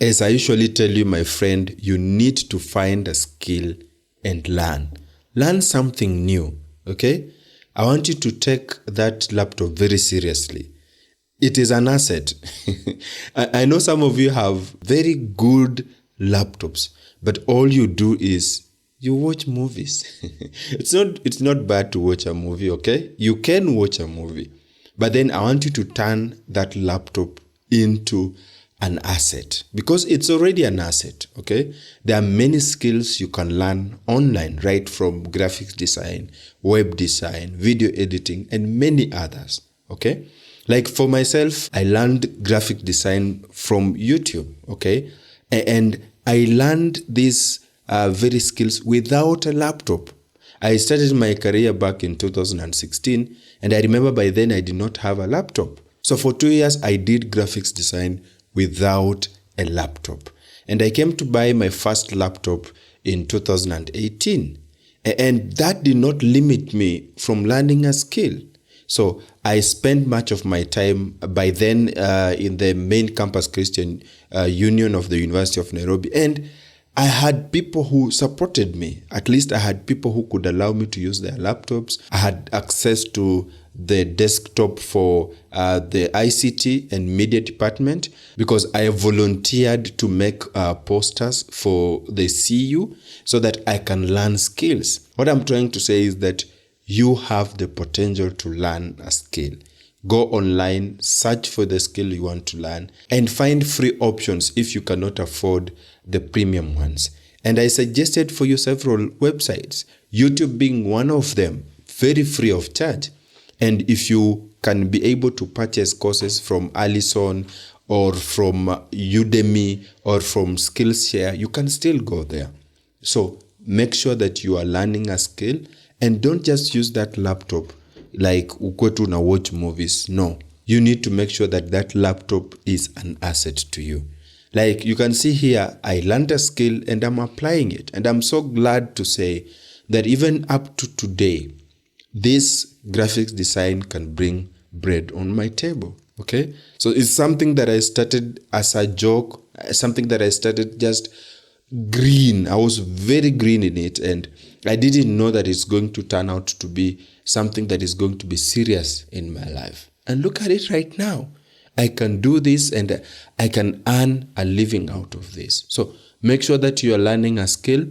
As I usually tell you, my friend, you need to find a skill and learn. Learn something new, okay? I want you to take that laptop very seriously. It is an asset. I know some of you have very good laptops, but all you do is you watch movies. It's not bad to watch a movie, okay? You can watch a movie. But then I want you to turn that laptop into an asset, because it's already an asset, okay? There are many skills you can learn online, right from graphics design, web design, video editing, and many others, okay? Like for myself, I learned graphic design from YouTube, okay? And I learned these very skills without a laptop. I started my career back in 2016, and I remember by then I did not have a laptop. So for 2 years, I did graphics design without a laptop. And I came to buy my first laptop in 2018. And that did not limit me from learning a skill. So I spent much of my time by then in the main campus Christian Union of the University of Nairobi. And I had people who supported me. At least I had people who could allow me to use their laptops. I had access to the desktop for the ICT and media department, because I volunteered to make posters for the CU so that I can learn skills. What I'm trying to say is that you have the potential to learn a skill. Go online, search for the skill you want to learn, and find free options if you cannot afford the premium ones. And I suggested for you several websites, YouTube being one of them, very free of charge. And if you can be able to purchase courses from Allison or from Udemy or from Skillshare, you can still go there. So make sure that you are learning a skill, and don't just use that laptop like ukwetu na watch movies. No, you need to make sure that that laptop is an asset to you. Like you can see here, I learned a skill and I'm applying it. And I'm so glad to say that even up to today, this graphics design can bring bread on my table, okay? So it's something that I started as a joke, something that I started just green. I was very green in it, and I didn't know that it's going to turn out to be something that is going to be serious in my life. And look at it right now. I can do this and I can earn a living out of this. So make sure that you are learning a skill.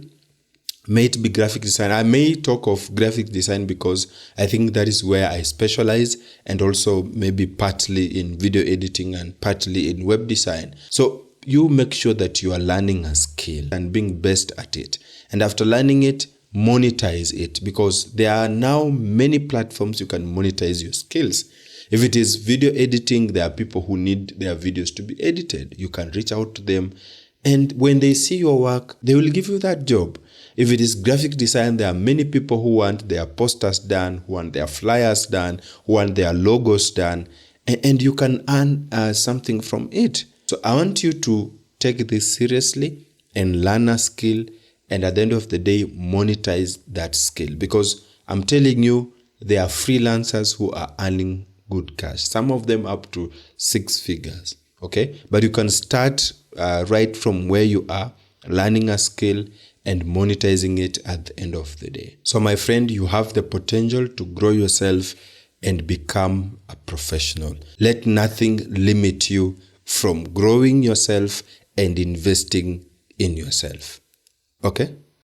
May it be graphic design. I may talk of graphic design because I think that is where I specialize, and also maybe partly in video editing and partly in web design. So you make sure that you are learning a skill and being best at it. And after learning it, monetize it, because there are now many platforms you can monetize your skills. If it is video editing, there are people who need their videos to be edited. You can reach out to them, and when they see your work, they will give you that job. If it is graphic design, there are many people who want their posters done, who want their flyers done, who want their logos done, and you can earn something from it. So I want you to take this seriously and learn a skill, and at the end of the day, monetize that skill. Because I'm telling you, there are freelancers who are earning good cash. Some of them up to 6 figures, okay? But you can start right from where you are, learning a skill and monetizing it at the end of the day. So my friend, you have the potential to grow yourself and become a professional. Let nothing limit you from growing yourself and investing in yourself. Okay?